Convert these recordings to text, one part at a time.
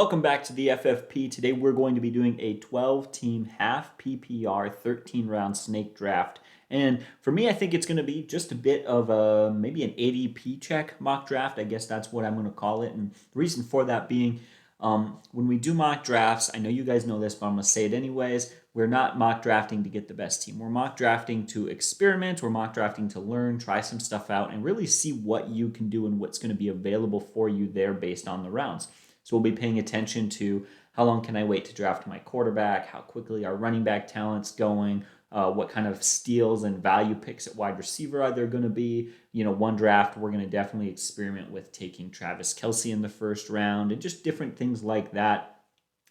Welcome back to the FFP. Today we're going to be doing a 12-team half PPR 13-round snake draft. And for me, I think it's going to be just a bit of maybe an ADP check mock draft. I guess that's what I'm going to call it. And the reason for that being, when we do mock drafts, I know you guys know this, but I'm going to say it anyways. We're not mock drafting to get the best team. We're mock drafting to experiment. We're mock drafting to learn, try some stuff out, and really see what you can do and what's going to be available for you there based on the rounds. So we'll be paying attention to how long can I wait to draft my quarterback, how quickly our running back talent's going, what kind of steals and value picks at wide receiver are there going to be. One draft, we're going to definitely experiment with taking Travis Kelce in the first round and just different things like that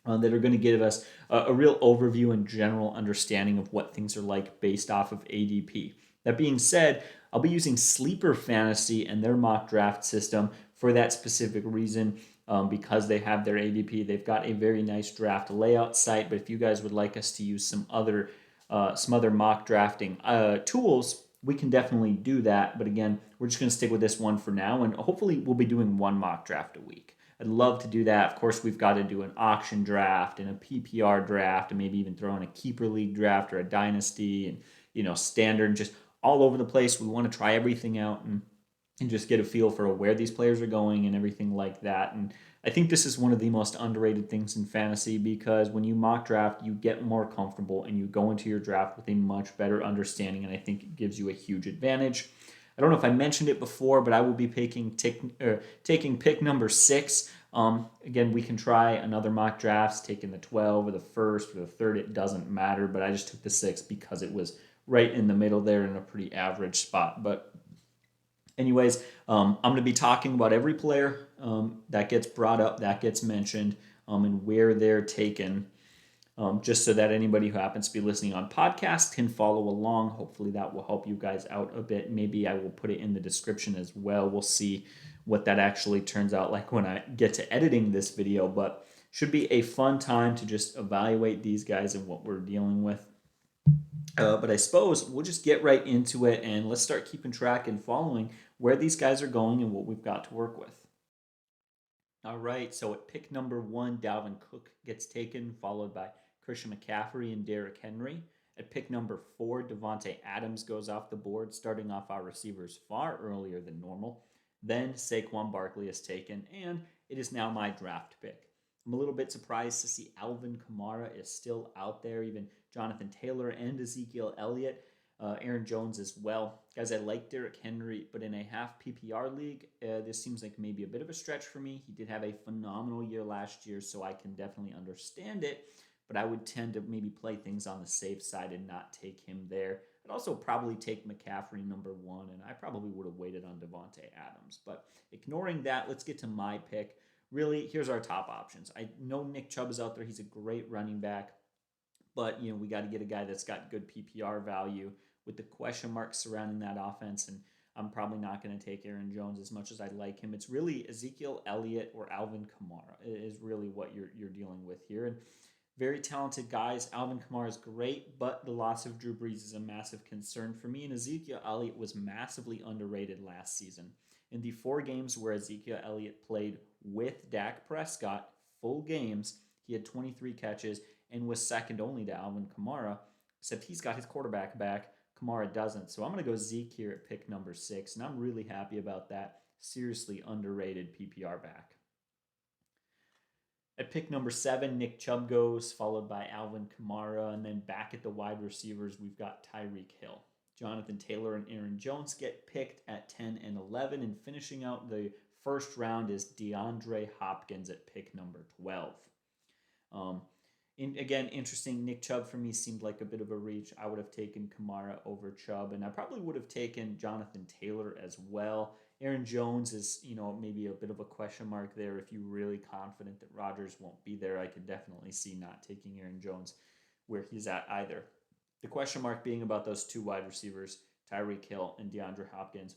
that are going to give us a real overview and general understanding of what things are like based off of ADP. That being said, I'll be using Sleeper Fantasy and their mock draft system for that specific reason. Because they have their ADP. They've got a very nice draft layout site, but if you guys would like us to use some other mock drafting tools, we can definitely do that. But again, we're just going to stick with this one for now, and hopefully we'll be doing one mock draft a week. I'd love to do that. Of course, we've got to do an auction draft and a PPR draft, and maybe even throw in a keeper league draft or a dynasty, and standard, just all over the place. We want to try everything out and just get a feel for where these players are going and everything like that. And I think this is one of the most underrated things in fantasy because when you mock draft, you get more comfortable and you go into your draft with a much better understanding, and I think it gives you a huge advantage. I don't know if I mentioned it before, but I will be taking pick number 6. Again, we can try another mock drafts, taking the 12 or the 1st or the 3rd. It doesn't matter, but I just took the 6th because it was right in the middle there in a pretty average spot. But anyways, I'm going to be talking about every player that gets brought up, that gets mentioned, and where they're taken, just so that anybody who happens to be listening on podcast can follow along. Hopefully that will help you guys out a bit. Maybe I will put it in the description as well. We'll see what that actually turns out like when I get to editing this video, but should be a fun time to just evaluate these guys and what we're dealing with. But I suppose we'll just get right into it and let's start keeping track and following where these guys are going and what we've got to work with. All right, so at pick number 1, Dalvin Cook gets taken, followed by Christian McCaffrey and Derrick Henry. At pick number 4, Devontae Adams goes off the board, starting off our receivers far earlier than normal. Then Saquon Barkley is taken, and it is now my draft pick. I'm a little bit surprised to see Alvin Kamara is still out there, even Jonathan Taylor and Ezekiel Elliott, Aaron Jones as well. Guys, I like Derrick Henry, but in a half PPR league, this seems like maybe a bit of a stretch for me. He did have a phenomenal year last year, so I can definitely understand it, but I would tend to maybe play things on the safe side and not take him there. I'd also probably take McCaffrey number 1, and I probably would have waited on Devontae Adams. But ignoring that, let's get to my pick. Really, here's our top options. I know Nick Chubb is out there. He's a great running back. But, we got to get a guy that's got good PPR value with the question marks surrounding that offense. And I'm probably not going to take Aaron Jones as much as I like him. It's really Ezekiel Elliott or Alvin Kamara is really what you're dealing with here. And very talented guys. Alvin Kamara is great, but the loss of Drew Brees is a massive concern for me. And Ezekiel Elliott was massively underrated last season. In the 4 games where Ezekiel Elliott played with Dak Prescott, full games, he had 23 catches and was second only to Alvin Kamara, except he's got his quarterback back. Kamara doesn't. So I'm going to go Zeke here at pick number 6, and I'm really happy about that. Seriously underrated PPR back. At pick number 7, Nick Chubb goes, followed by Alvin Kamara, and then back at the wide receivers, we've got Tyreek Hill. Jonathan Taylor and Aaron Jones get picked at 10 and 11, and finishing out the first round is DeAndre Hopkins at pick number 12. Again, interesting. Nick Chubb for me seemed like a bit of a reach. I would have taken Kamara over Chubb, and I probably would have taken Jonathan Taylor as well. Aaron Jones is, maybe a bit of a question mark there. If you're really confident that Rodgers won't be there, I could definitely see not taking Aaron Jones where he's at either. The question mark being about those 2 wide receivers, Tyreek Hill and DeAndre Hopkins.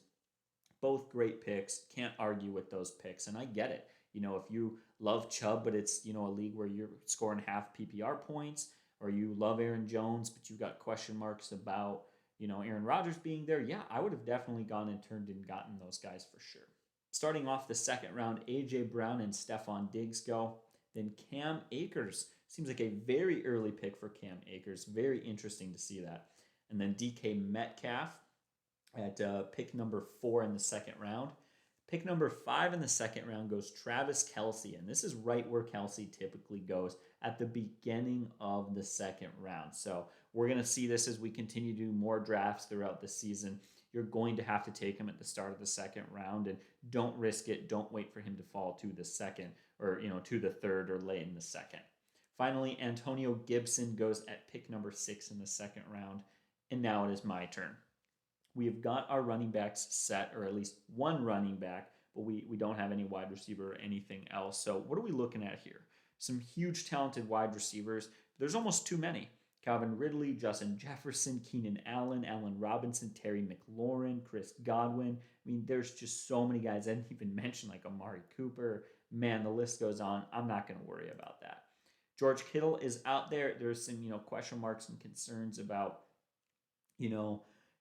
Both great picks. Can't argue with those picks, and I get it. If you love Chubb, but it's, a league where you're scoring half PPR points, or you love Aaron Jones, but you've got question marks about, Aaron Rodgers being there, yeah, I would have definitely gone and turned and gotten those guys for sure. Starting off the second round, A.J. Brown and Stephon Diggs go. Then Cam Akers. Seems like a very early pick for Cam Akers. Very interesting to see that. And then DK Metcalf at pick number 4 in the second round. Pick number 5 in the second round goes Travis Kelce, and this is right where Kelce typically goes at the beginning of the second round. So we're going to see this as we continue to do more drafts throughout the season. You're going to have to take him at the start of the second round, and don't risk it. Don't wait for him to fall to the second or to the third or late in the second. Finally, Antonio Gibson goes at pick number 6 in the second round, and now it is my turn. We have got our running backs set, or at least one running back, but we don't have any wide receiver or anything else. So what are we looking at here? Some huge talented wide receivers. There's almost too many. Calvin Ridley, Justin Jefferson, Keenan Allen, Allen Robinson, Terry McLaurin, Chris Godwin. I mean, there's just so many guys. I didn't even mention like Amari Cooper. Man, the list goes on. I'm not going to worry about that. George Kittle is out there. There's some, question marks and concerns about,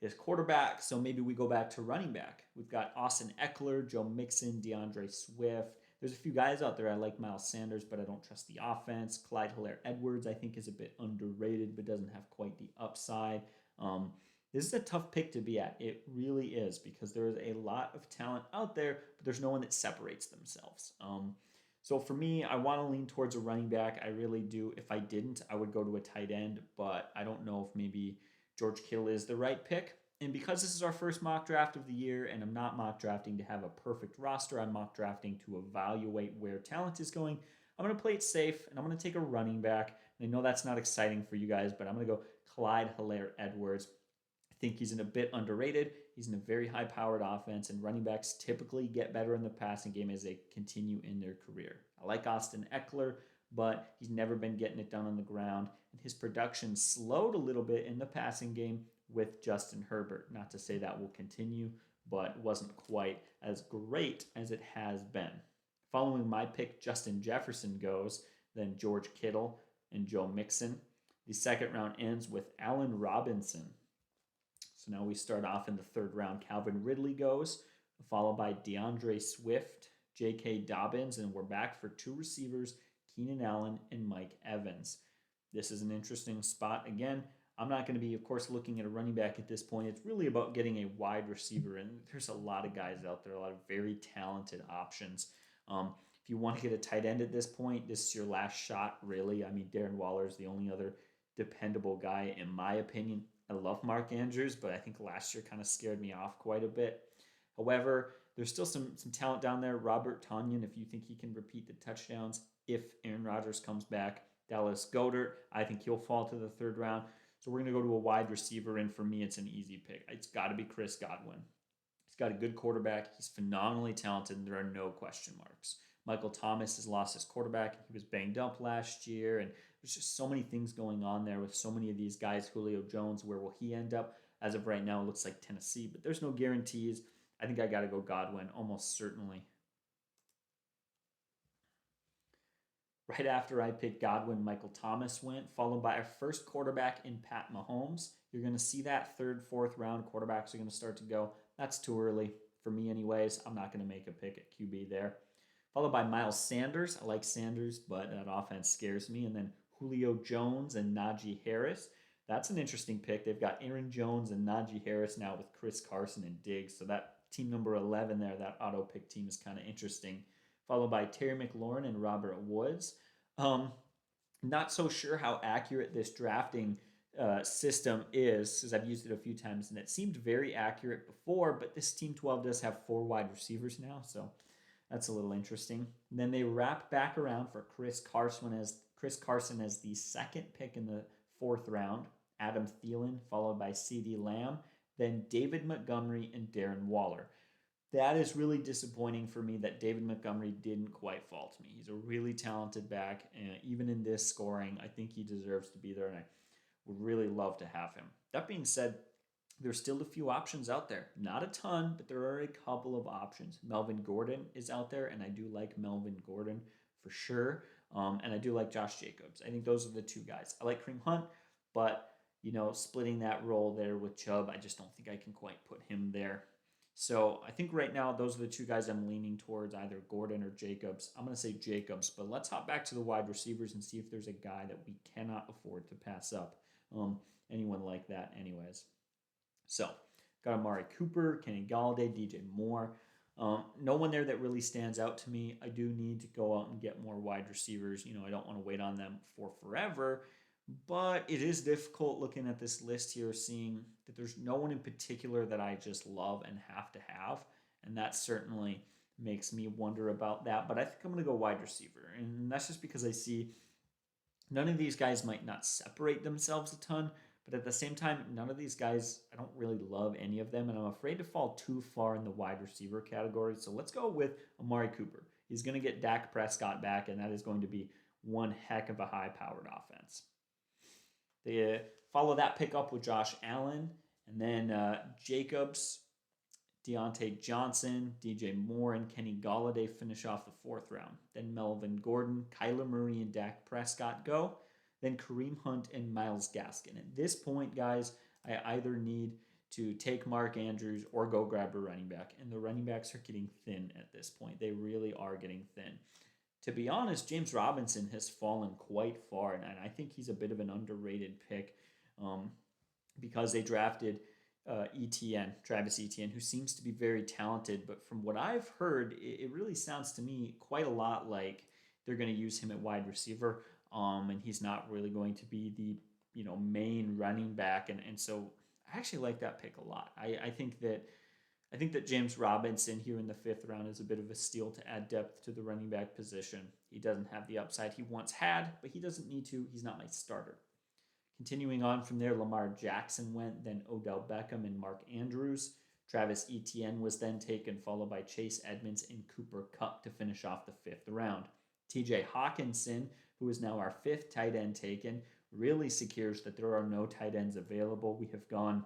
his quarterback. So maybe we go back to running back. We've got Austin Eckler, Joe Mixon, DeAndre Swift. There's a few guys out there. I like Miles Sanders, but I don't trust the offense. Clyde Edwards, I think, is a bit underrated, but doesn't have quite the upside. This is a tough pick to be at. It really is, because there is a lot of talent out there, but there's no one that separates themselves. So for me, I want to lean towards a running back. I really do. If I didn't, I would go to a tight end, but I don't know if maybe George Kittle is the right pick. And because this is our first mock draft of the year, and I'm not mock drafting to have a perfect roster, I'm mock drafting to evaluate where talent is going, I'm going to play it safe, and I'm going to take a running back. And I know that's not exciting for you guys, but I'm going to go Clyde Edwards. I think he's a bit underrated. He's in a very high-powered offense, and running backs typically get better in the passing game as they continue in their career. I like Austin Eckler, but he's never been getting it done on the ground, and his production slowed a little bit in the passing game with Justin Herbert. Not to say that will continue, but wasn't quite as great as it has been. Following my pick, Justin Jefferson goes, then George Kittle and Joe Mixon. The second round ends with Allen Robinson. So now we start off in the third round. Calvin Ridley goes, followed by DeAndre Swift, J.K. Dobbins, and we're back for 2 receivers, Keenan Allen and Mike Evans. This is an interesting spot. Again, I'm not going to be, of course, looking at a running back at this point. It's really about getting a wide receiver, and there's a lot of guys out there, a lot of very talented options. If you want to get a tight end at this point, this is your last shot, really. I mean, Darren Waller is the only other dependable guy, in my opinion. I love Mark Andrews, but I think last year kind of scared me off quite a bit. However, there's still some talent down there. Robert Tonyan, if you think he can repeat the touchdowns, if Aaron Rodgers comes back. Dallas Goedert, I think he'll fall to the third round. So we're going to go to a wide receiver, and for me, it's an easy pick. It's got to be Chris Godwin. He's got a good quarterback. He's phenomenally talented, and there are no question marks. Michael Thomas has lost his quarterback. He was banged up last year, and there's just so many things going on there with so many of these guys. Julio Jones, where will he end up? As of right now, it looks like Tennessee, but there's no guarantees. I think I got to go Godwin, almost certainly. Right after I picked Godwin, Michael Thomas went, followed by our first quarterback in Pat Mahomes. You're going to see that third, fourth round quarterbacks are going to start to go. That's too early for me anyways. I'm not going to make a pick at QB there. Followed by Miles Sanders. I like Sanders, but that offense scares me. And then Julio Jones and Najee Harris. That's an interesting pick. They've got Aaron Jones and Najee Harris now with Chris Carson and Diggs. So that team number 11 there, that auto pick team is kind of interesting. Followed by Terry McLaurin and Robert Woods. Not so sure how accurate this drafting system is, because I've used it a few times, and it seemed very accurate before, but this Team 12 does have 4 wide receivers now, so that's a little interesting. And then they wrap back around for Chris Carson as the second pick in the 4th round. Adam Thielen, followed by CeeDee Lamb, then David Montgomery and Darren Waller. That is really disappointing for me that David Montgomery didn't quite fall to me. He's a really talented back, and even in this scoring, I think he deserves to be there, and I would really love to have him. That being said, there's still a few options out there. Not a ton, but there are a couple of options. Melvin Gordon is out there, and I do like Melvin Gordon for sure, and I do like Josh Jacobs. I think those are the 2 guys. I like Kareem Hunt, but splitting that role there with Chubb, I just don't think I can quite put him there. So I think right now those are the two guys I'm leaning towards, either Gordon or Jacobs. I'm going to say Jacobs, but let's hop back to the wide receivers and see if there's a guy that we cannot afford to pass up. Anyone like that anyways. So got Amari Cooper, Kenny Galladay, DJ Moore. No one there that really stands out to me. I do need to go out and get more wide receivers. I don't want to wait on them for forever. But it is difficult looking at this list here, seeing that there's no one in particular that I just love and have to have. And that certainly makes me wonder about that. But I think I'm going to go wide receiver. And that's just because I see none of these guys might not separate themselves a ton. But at the same time, none of these guys, I don't really love any of them. And I'm afraid to fall too far in the wide receiver category. So let's go with Amari Cooper. He's going to get Dak Prescott back, and that is going to be one heck of a high-powered offense. They follow that pick up with Josh Allen, and then Jacobs, Deontay Johnson, DJ Moore, and Kenny Galladay finish off the 4th round. Then Melvin Gordon, Kyler Murray, and Dak Prescott go. Then Kareem Hunt and Myles Gaskin. At this point, guys, I either need to take Mark Andrews or go grab a running back, and the running backs are getting thin at this point. They really are getting thin. To be honest, James Robinson has fallen quite far, and I think he's a bit of an underrated pick because they drafted Travis Etienne, who seems to be very talented. But from what I've heard, it really sounds to me quite a lot like they're going to use him at wide receiver, and he's not really going to be the main running back. And so I actually like that pick a lot. I think that James Robinson here in the 5th round is a bit of a steal to add depth to the running back position. He doesn't have the upside he once had, but he doesn't need to. He's not my starter. Continuing on from there, Lamar Jackson went, then Odell Beckham and Mark Andrews. Travis Etienne was then taken, followed by Chase Edmonds and Cooper Kupp to finish off the 5th round. TJ Hawkinson, who is now our 5th tight end taken, really secures that there are no tight ends available. We have gone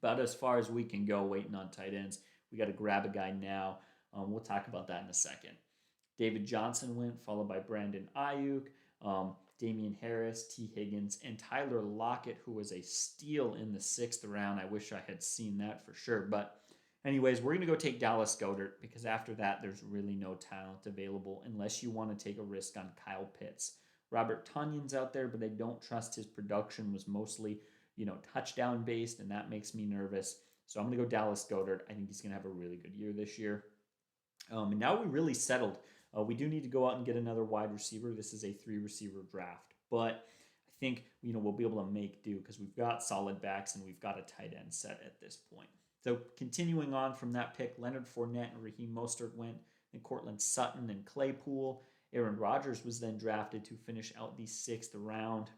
about as far as we can go waiting on tight ends. We got to grab a guy now. We'll talk about that in a second. David Johnson went, followed by Brandon Ayuk, Damian Harris, T. Higgins, and Tyler Lockett, who was a steal in the 6th round. I wish I had seen that for sure. But anyways, we're going to go take Dallas Goedert because after that, there's really no talent available unless you want to take a risk on Kyle Pitts. Robert Tonyan's out there, but I don't trust his production was mostly touchdown based, and that makes me nervous. So I'm going to go Dallas Goedert. I think he's going to have a really good year this year. And now we really settled. We do need to go out and get another wide receiver. This is a 3-receiver draft, but I think we'll be able to make do because we've got solid backs and we've got a tight end set at this point. So continuing on from that pick, Leonard Fournette and Raheem Mostert went, and Cortland Sutton and Claypool. Aaron Rodgers was then drafted to finish out the 6th round.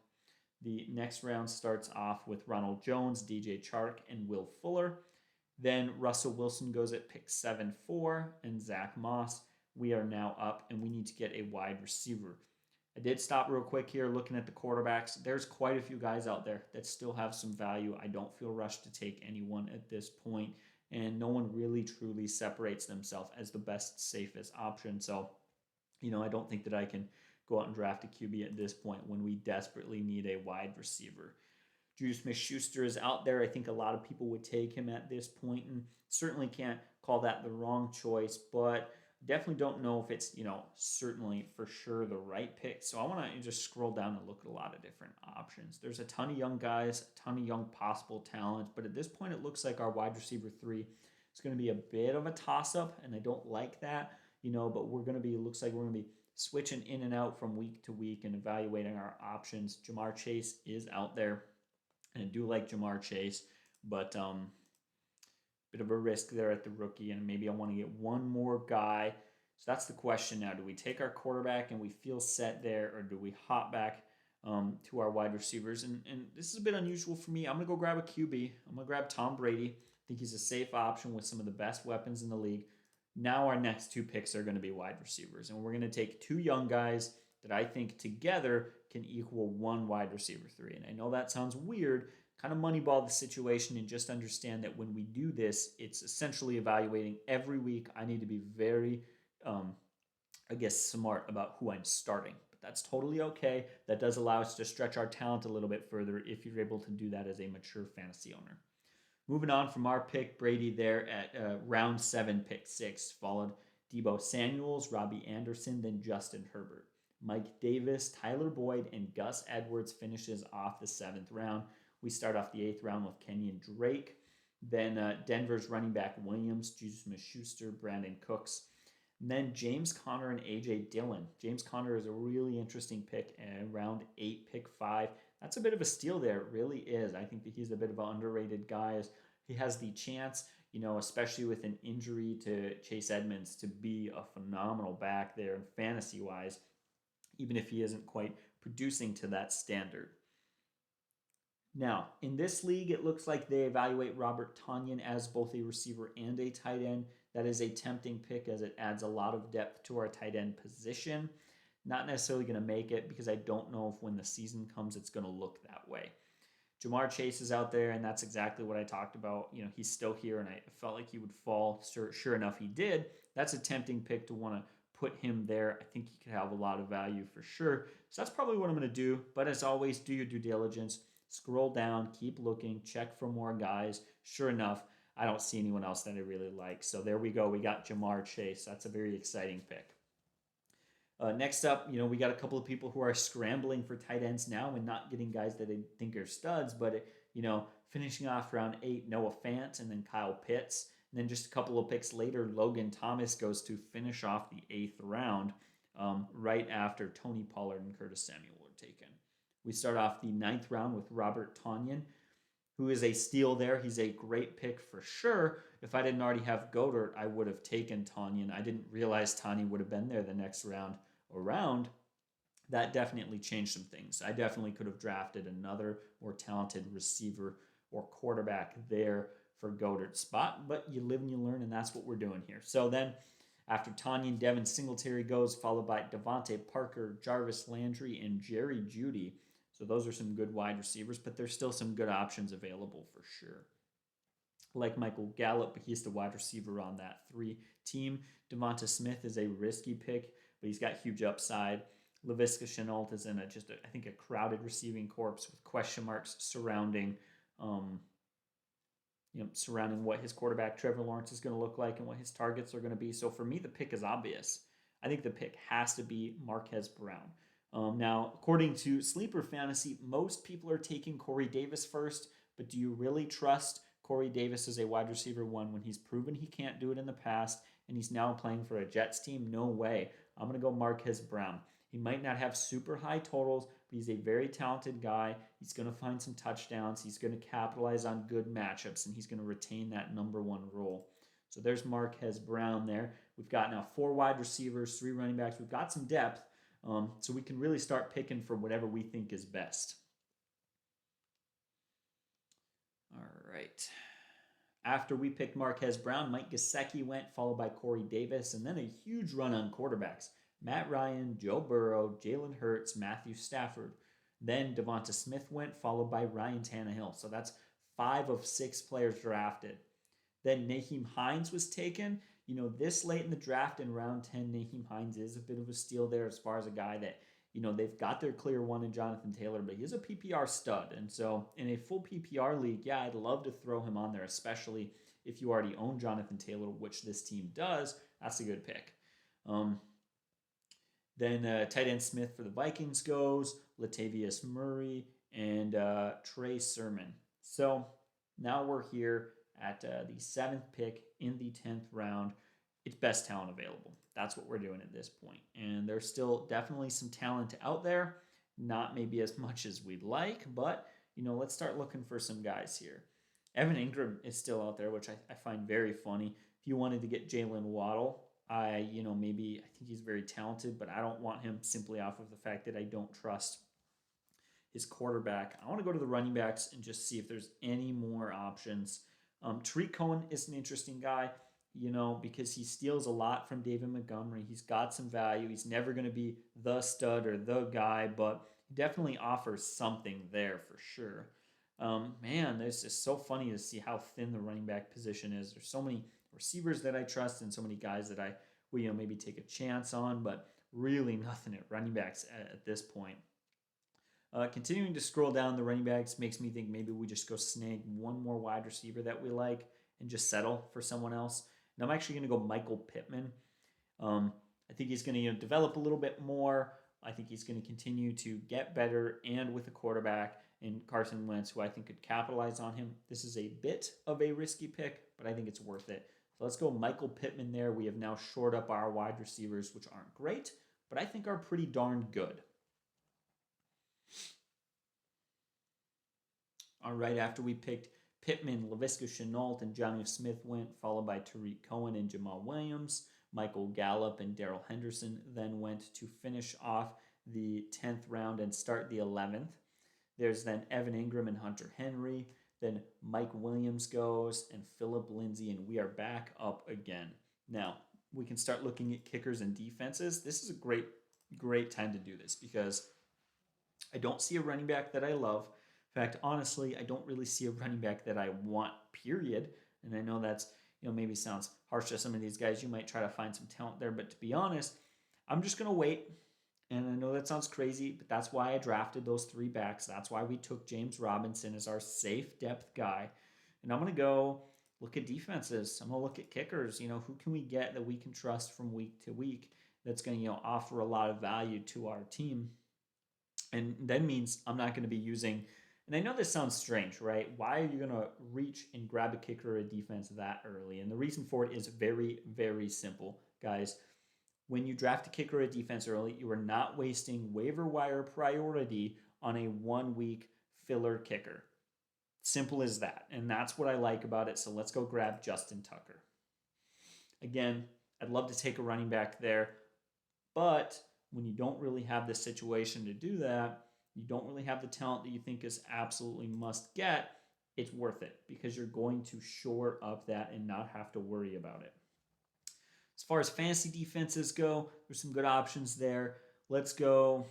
The next round starts off with Ronald Jones, DJ Chark, and Will Fuller. Then Russell Wilson goes at pick 7-4, and Zach Moss. We are now up, and we need to get a wide receiver. I did stop real quick here looking at the quarterbacks. There's quite a few guys out there that still have some value. I don't feel rushed to take anyone at this point, and no one really truly separates themselves as the best, safest option. So, I don't think that I can go out and draft a QB at this point when we desperately need a wide receiver. Juju Smith-Schuster is out there. I think a lot of people would take him at this point, and certainly can't call that the wrong choice, but definitely don't know if it's, certainly for sure the right pick. So I want to just scroll down and look at a lot of different options. There's a ton of young guys, a ton of young possible talent, but at this point it looks like our wide receiver 3 is going to be a bit of a toss-up, and I don't like that, but looks like we're going to be switching in and out from week to week and evaluating our options. Jamar Chase is out there, and I do like Jamar Chase, but bit of a risk there at the rookie, and maybe I want to get one more guy. So that's the question now. Do we take our quarterback and we feel set there, or do we hop back to our wide receivers? And this is a bit unusual for me. I'm going to go grab a QB. I'm going to grab Tom Brady. I think he's a safe option with some of the best weapons in the league. Now our next 2 picks are going to be wide receivers, and we're going to take 2 young guys that I think together can equal 1 wide receiver 3. And I know that sounds weird, kind of moneyball the situation, and just understand that when we do this, it's essentially evaluating every week. I need to be very, smart about who I'm starting. But that's totally okay. That does allow us to stretch our talent a little bit further if you're able to do that as a mature fantasy owner. Moving on from our pick, Brady there at round 7, pick 6, followed Deebo Samuels, Robbie Anderson, then Justin Herbert. Mike Davis, Tyler Boyd, and Gus Edwards finishes off the 7th round. We start off the 8th round with Kenyon Drake. Then Denver's running back Williams, Juju Smith-Schuster, Brandon Cooks. And then James Conner and A.J. Dillon. James Conner is a really interesting pick, and round 8, pick 5. That's a bit of a steal there. It really is. I think that he's a bit of an underrated guy. He has the chance, especially with an injury to Chase Edmonds, to be a phenomenal back there fantasy-wise, even if he isn't quite producing to that standard. Now, in this league, it looks like they evaluate Robert Tonyan as both a receiver and a tight end. That is a tempting pick as it adds a lot of depth to our tight end position. Not necessarily going to make it because I don't know if when the season comes it's going to look that way. Jamar Chase is out there, and that's exactly what I talked about. He's still here, and I felt like he would fall. Sure enough, he did. That's a tempting pick to want to put him there. I think he could have a lot of value for sure. So that's probably what I'm going to do. But as always, do your due diligence. Scroll down, keep looking, check for more guys. Sure enough, I don't see anyone else that I really like. So there we go. We got Jamar Chase. That's a very exciting pick. Next up, we got a couple of people who are scrambling for tight ends now and not getting guys that they think are studs, but, finishing off round 8, Noah Fant and then Kyle Pitts. And then just a couple of picks later, Logan Thomas goes to finish off the 8th round right after Tony Pollard and Curtis Samuel were taken. We start off the 9th round with Robert Tonyan, who is a steal there. He's a great pick for sure. If I didn't already have Goedert, I would have taken Tonyan. I didn't realize Tonyan would have been there the next round around. That definitely changed some things. I definitely could have drafted another more talented receiver or quarterback there for Goedert's spot, but you live and you learn, and that's what we're doing here. So then after Tonyan, Devin Singletary goes, followed by Devontae Parker, Jarvis Landry, and Jerry Jeudy. So those are some good wide receivers, but there's still some good options available for sure. Like Michael Gallup, but he's the wide receiver on that 3 team. Devonta Smith is a risky pick, but he's got huge upside. Laviska Shenault is in I think a crowded receiving corps with question marks surrounding what his quarterback Trevor Lawrence is going to look like and what his targets are going to be. So for me, the pick is obvious. I think the pick has to be Marquez Brown. Now, according to Sleeper Fantasy, most people are taking Corey Davis first, but do you really trust Corey Davis as a wide receiver 1 when he's proven he can't do it in the past and he's now playing for a Jets team? No way. I'm going to go Marquez Brown. He might not have super high totals, but he's a very talented guy. He's going to find some touchdowns. He's going to capitalize on good matchups, and he's going to retain that number 1 role. So there's Marquez Brown there. We've got now 4 wide receivers, 3 running backs. We've got some depth. So we can really start picking for whatever we think is best. All right. After we picked Marquez Brown, Mike Gesicki went, followed by Corey Davis, and then a huge run on quarterbacks. Matt Ryan, Joe Burrow, Jalen Hurts, Matthew Stafford. Then Devonta Smith went, followed by Ryan Tannehill. So that's 5 of 6 players drafted. Then Nyheim Hines was taken. This late in the draft in round 10, Nyheim Hines is a bit of a steal there as far as a guy that, they've got their clear one in Jonathan Taylor, but he's a PPR stud. And so in a full PPR league, yeah, I'd love to throw him on there, especially if you already own Jonathan Taylor, which this team does. That's a good pick. Then tight end Smith for the Vikings goes, Latavius Murray, and Trey Sermon. So now we're here at the 7th pick in the 10th round. It's best talent available. That's what we're doing at this point. And there's still definitely some talent out there. Not maybe as much as we'd like, but, let's start looking for some guys here. Evan Ingram is still out there, which I find very funny. If you wanted to get Jalen Waddle, I think he's very talented, but I don't want him simply off of the fact that I don't trust his quarterback. I want to go to the running backs and just see if there's any more options. Tariq Cohen is an interesting guy, because he steals a lot from David Montgomery. He's got some value. He's never going to be the stud or the guy, but he definitely offers something there for sure. It's just so funny to see how thin the running back position is. There's so many receivers that I trust and so many guys that I will, maybe take a chance on, but really nothing at running backs at this point. Continuing to scroll down the running backs makes me think maybe we just go snag one more wide receiver that we like and just settle for someone else. And I'm actually going to go Michael Pittman. I think he's going to develop a little bit more. I think he's going to continue to get better, and with a quarterback in Carson Wentz, who I think could capitalize on him. This is a bit of a risky pick, but I think it's worth it. So let's go Michael Pittman there. We have now shored up our wide receivers, which aren't great, but I think are pretty darn good. All right, after we picked Pittman, Laviska Shenault, and Johnny Smith went, followed by Tariq Cohen and Jamal Williams. Michael Gallup and Darrell Henderson then went to finish off the 10th round and start the 11th. There's then Evan Ingram and Hunter Henry. Then Mike Williams goes and Philip Lindsay, and we are back up again. Now, we can start looking at kickers and defenses. This is a great time to do this because I don't see a running back that I love. In fact, honestly, I don't really see a running back that I want, period. And I know that's, maybe sounds harsh to some of these guys. You might try to find some talent there, but to be honest, I'm just going to wait. And I know that sounds crazy, but that's why I drafted those 3 backs. That's why we took James Robinson as our safe depth guy. And I'm going to go look at defenses. I'm going to look at kickers. Who can we get that we can trust from week to week that's going to, offer a lot of value to our team. And that means I'm not going to be using, and I know this sounds strange, right? Why are you going to reach and grab a kicker or a defense that early? And the reason for it is very, very simple, guys. When you draft a kicker or a defense early, you are not wasting waiver wire priority on a 1-week filler kicker. Simple as that. And that's what I like about it. So let's go grab Justin Tucker. Again, I'd love to take a running back there, but when you don't really have the situation to do that, you don't really have the talent that you think is absolutely must get, it's worth it because you're going to shore up that and not have to worry about it. As far as fantasy defenses go, there's some good options there. Let's go,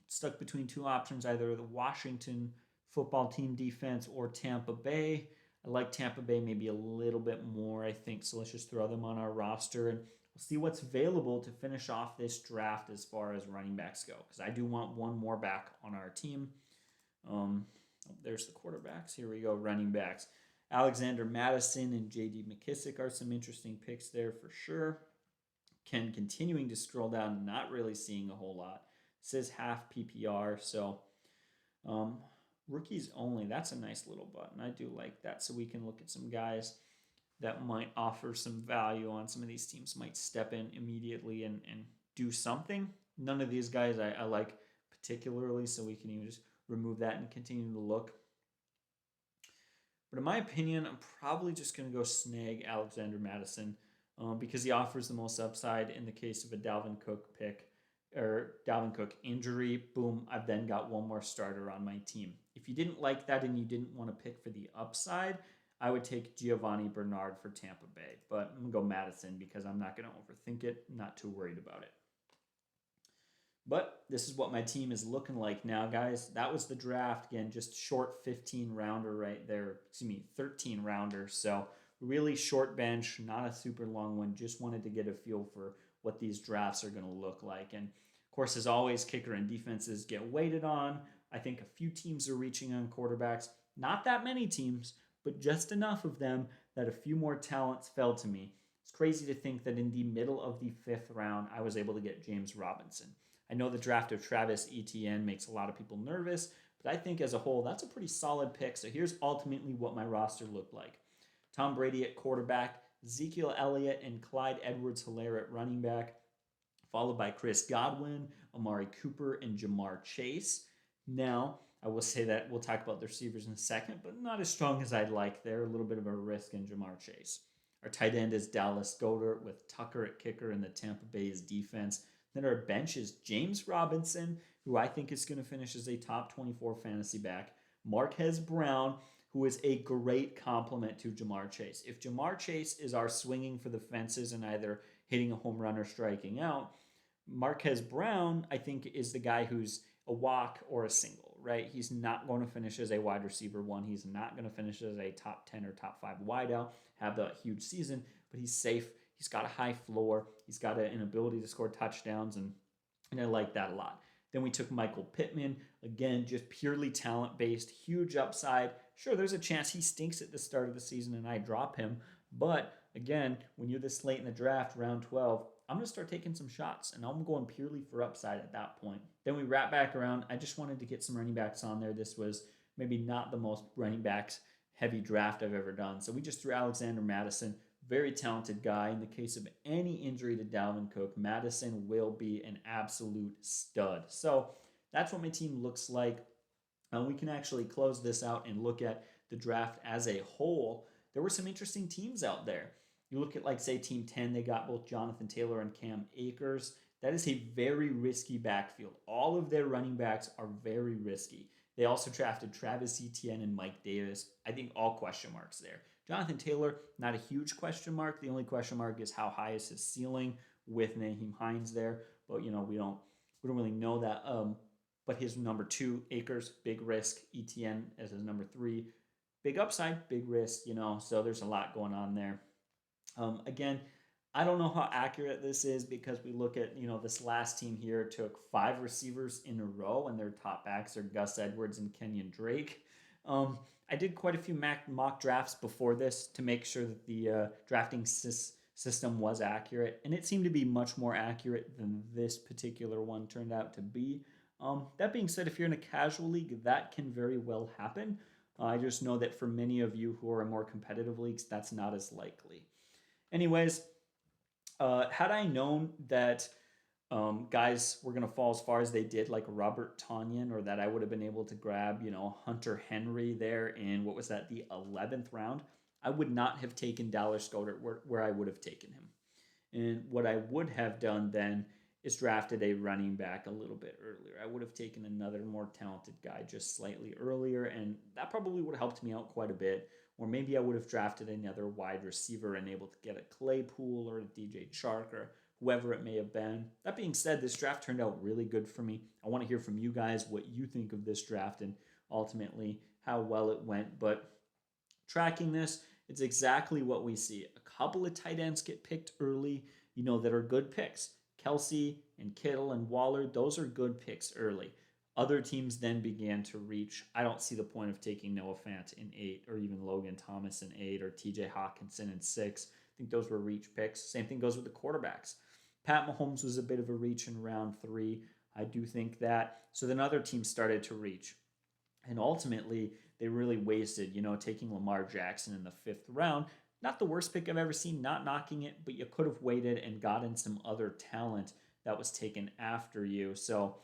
stuck between 2 options, either the Washington football team defense or Tampa Bay. I like Tampa Bay maybe a little bit more, I think, so let's just throw them on our roster and we'll see what's available to finish off this draft as far as running backs go, because I do want one more back on our team. There's the quarterbacks. Here we go, running backs. Alexander Mattison and J.D. McKissick are some interesting picks there for sure. Ken continuing to scroll down, not really seeing a whole lot. It says half PPR, so rookies only. That's a nice little button. I do like that, so we can look at some guys that might offer some value on some of these teams, might step in immediately and do something. None of these guys I like particularly, so we can even just remove that and continue to look. But in my opinion, I'm probably just going to go snag Alexander Mattison because he offers the most upside in the case of a Dalvin Cook pick or Dalvin Cook injury. Boom, I've then got one more starter on my team. If you didn't like that and you didn't want to pick for the upside, I would take Giovanni Bernard for Tampa Bay. But I'm going to go Mattison because I'm not going to overthink it. I'm not too worried about it. But this is what my team is looking like now, guys. That was the draft. Again, just short 15-rounder right there. 13-rounder. So really short bench, not a super long one. Just wanted to get a feel for what these drafts are going to look like. And, of course, as always, kicker and defenses get weighted on. I think a few teams are reaching on quarterbacks. Not that many teams, but just enough of them that a few more talents fell to me. It's crazy to think that in the middle of the 5th round, I was able to get James Robinson. I know the draft of Travis Etienne makes a lot of people nervous, but I think as a whole, that's a pretty solid pick. So here's ultimately what my roster looked like. Tom Brady at quarterback, Ezekiel Elliott and Clyde Edwards-Helaire at running back, followed by Chris Godwin, Amari Cooper, and Jamar Chase. Now, I will say that we'll talk about the receivers in a second, but not as strong as I'd like there. A little bit of a risk in Jamar Chase. Our tight end is Dallas Goedert with Tucker at kicker in the Tampa Bay's defense. Then our bench is James Robinson, who I think is going to finish as a top 24 fantasy back. Marquez Brown, who is a great complement to Jamar Chase. If Jamar Chase is our swinging for the fences and either hitting a home run or striking out, Marquez Brown, I think, is the guy who's a walk or a single, right? He's not going to finish as a wide receiver 1. He's not going to finish as a top 10 or top 5 wideout, have the huge season, but he's safe. He's got a high floor. He's got an ability to score touchdowns, and I like that a lot. Then we took Michael Pittman, again, just purely talent-based, huge upside. Sure, there's a chance he stinks at the start of the season and I drop him. But again, when you're this late in the draft, round 12, I'm going to start taking some shots, and I'm going purely for upside at that point. Then we wrap back around. I just wanted to get some running backs on there. This was maybe not the most running backs heavy draft I've ever done. So we just threw Alexander Mattison, very talented guy. In the case of any injury to Dalvin Cook, Mattison will be an absolute stud. So that's what my team looks like. We can actually close this out and look at the draft as a whole. There were some interesting teams out there. You look at, like, say, Team 10, they got both Jonathan Taylor and Cam Akers. That is a very risky backfield. All of their running backs are very risky. They also drafted Travis Etienne and Mike Davis. I think all question marks there. Jonathan Taylor, not a huge question mark. The only question mark is how high is his ceiling with Naheem Hines there. But, we don't really know that. But his number 2, Akers, big risk. Etienne as his number 3, big upside, big risk, so there's a lot going on there. Again, I don't know how accurate this is because we look at, this last team here took 5 receivers in a row and their top backs are Gus Edwards and Kenyon Drake. I did quite a few mock drafts before this to make sure that the drafting system was accurate, and it seemed to be much more accurate than this particular one turned out to be. That being said, if you're in a casual league, that can very well happen. I just know that for many of you who are in more competitive leagues, that's not as likely. Anyways, had I known that guys were going to fall as far as they did, like Robert Tonyan, or that I would have been able to grab, Hunter Henry there in, what was that, the 11th round, I would not have taken Dallas Goedert where I would have taken him. And what I would have done then is drafted a running back a little bit earlier. I would have taken another more talented guy just slightly earlier, and that probably would have helped me out quite a bit. Or maybe I would have drafted another wide receiver and able to get a Claypool or a DJ Chark or whoever it may have been. That being said, this draft turned out really good for me. I want to hear from you guys what you think of this draft and ultimately how well it went. But tracking this, it's exactly what we see. A couple of tight ends get picked early, that are good picks. Kelsey and Kittle and Waller, those are good picks early. Other teams then began to reach. I don't see the point of taking Noah Fant in 8 or even Logan Thomas in 8 or TJ Hawkinson in 6. I think those were reach picks. Same thing goes with the quarterbacks. Pat Mahomes was a bit of a reach in round 3. I do think that. So then other teams started to reach. And ultimately, they really wasted, taking Lamar Jackson in the 5th round. Not the worst pick I've ever seen, not knocking it, but you could have waited and gotten some other talent that was taken after you. So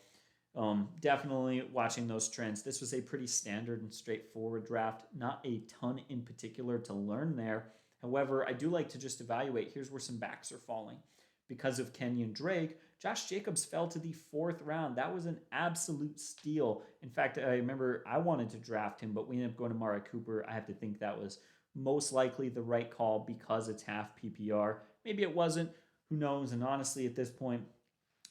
definitely watching those trends. This was a pretty standard and straightforward draft. Not a ton in particular to learn there. However, I do like to just evaluate. Here's where some backs are falling. Because of Kenyon Drake, Josh Jacobs fell to the 4th round. That was an absolute steal. In fact, I remember I wanted to draft him, but we ended up going to Amari Cooper. I have to think that was most likely the right call because it's half PPR. Maybe it wasn't. Who knows? And honestly, at this point,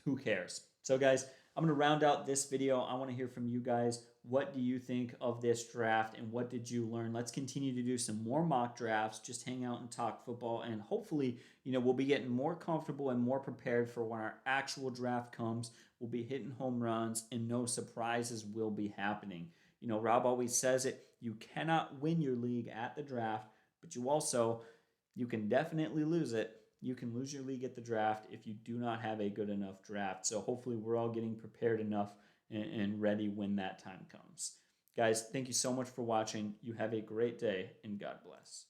who cares? So guys, I'm going to round out this video. I want to hear from you guys. What do you think of this draft and what did you learn? Let's continue to do some more mock drafts, just hang out and talk football, and hopefully, we'll be getting more comfortable and more prepared for when our actual draft comes. We'll be hitting home runs and no surprises will be happening. Rob always says it, you cannot win your league at the draft, but you can definitely lose it. You can lose your league at the draft if you do not have a good enough draft. So hopefully we're all getting prepared enough and ready when that time comes. Guys, thank you so much for watching. You have a great day and God bless.